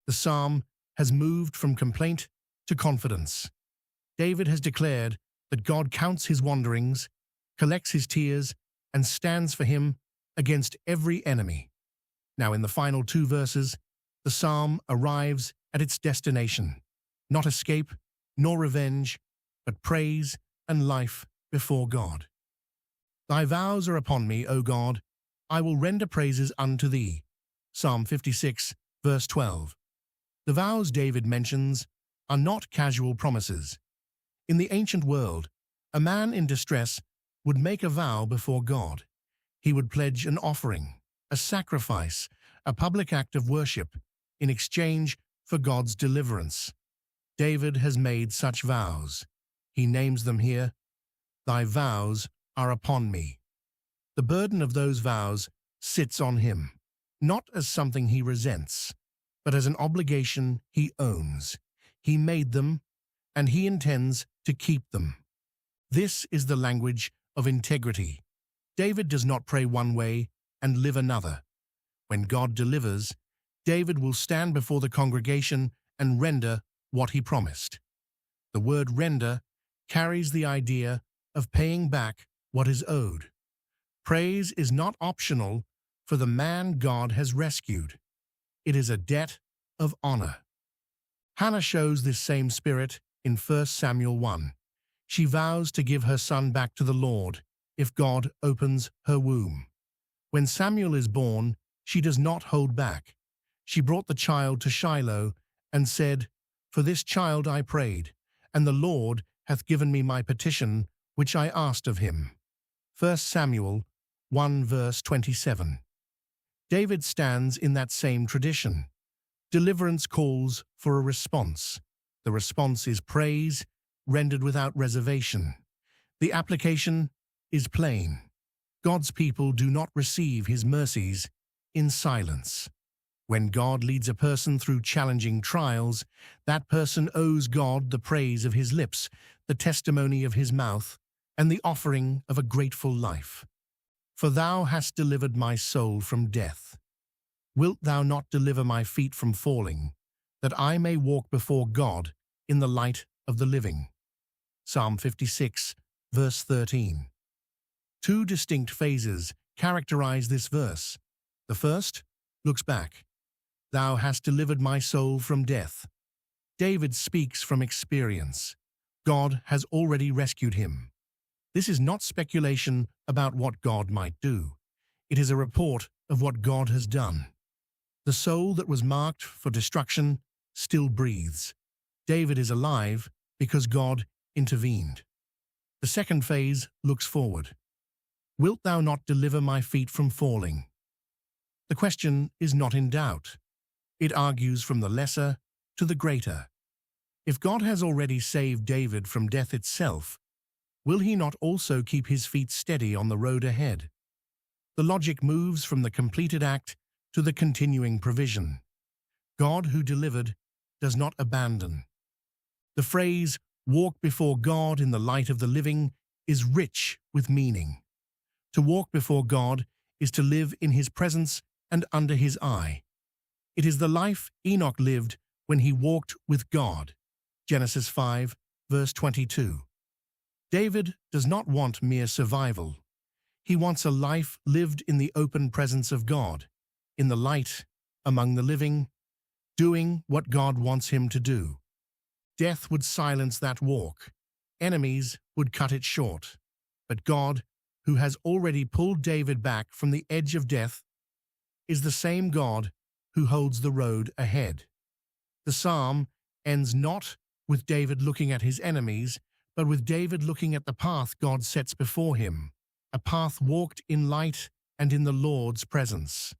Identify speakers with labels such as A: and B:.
A: The psalm has moved from complaint to confidence. David has declared that God counts his wanderings, collects his tears, and stands for him against every enemy. Now, in the final two verses, the psalm arrives at its destination, not escape nor revenge, but praise and life before God. Thy vows are upon me, O God. I will render praises unto thee. Psalm 56, verse 12. The vows David mentions are not casual promises. In the ancient world, a man in distress would make a vow before God. He would pledge an offering, a sacrifice, a public act of worship, in exchange for God's deliverance. David has made such vows. He names them here. Thy vows are upon me. The burden of those vows sits on him, not as something he resents, but as an obligation he owns. He made them, and he intends to keep them. This is the language of integrity. David does not pray one way and live another. When God delivers, David will stand before the congregation and render what he promised. The word render carries the idea of paying back what is owed. Praise is not optional for the man God has rescued. It is a debt of honor. Hannah shows this same spirit in 1 Samuel 1. She vows to give her son back to the Lord if God opens her womb. When Samuel is born, she does not hold back. She brought the child to Shiloh and said, For this child I prayed, and the Lord hath given me my petition, which I asked of him. 1 Samuel 1 verse 27. David stands in that same tradition. Deliverance calls for a response. The response is praise, rendered without reservation. The application is plain. God's people do not receive his mercies in silence. When God leads a person through challenging trials, that person owes God the praise of his lips, the testimony of his mouth, and the offering of a grateful life. For thou hast delivered my soul from death. Wilt thou not deliver my feet from falling, that I may walk before God in the light of the living? Psalm 56, verse 13. Two distinct phases characterize this verse. The first looks back. Thou hast delivered my soul from death. David speaks from experience. God has already rescued him. This is not speculation about what God might do. It is a report of what God has done. The soul that was marked for destruction still breathes. David is alive because God intervened. The second phase looks forward. Wilt thou not deliver my feet from falling? The question is not in doubt. It argues from the lesser to the greater. If God has already saved David from death itself, will he not also keep his feet steady on the road ahead? The logic moves from the completed act to the continuing provision. God who delivered does not abandon. The phrase, walk before God in the light of the living, is rich with meaning. To walk before God is to live in his presence and under his eye. It is the life Enoch lived when he walked with God. Genesis 5, verse 22. David does not want mere survival. He wants a life lived in the open presence of God, in the light, among the living, doing what God wants him to do. Death would silence that walk. Enemies would cut it short. But God, who has already pulled David back from the edge of death, is the same God who holds the road ahead. The psalm ends not with David looking at his enemies, but with David looking at the path God sets before him, a path walked in light and in the Lord's presence.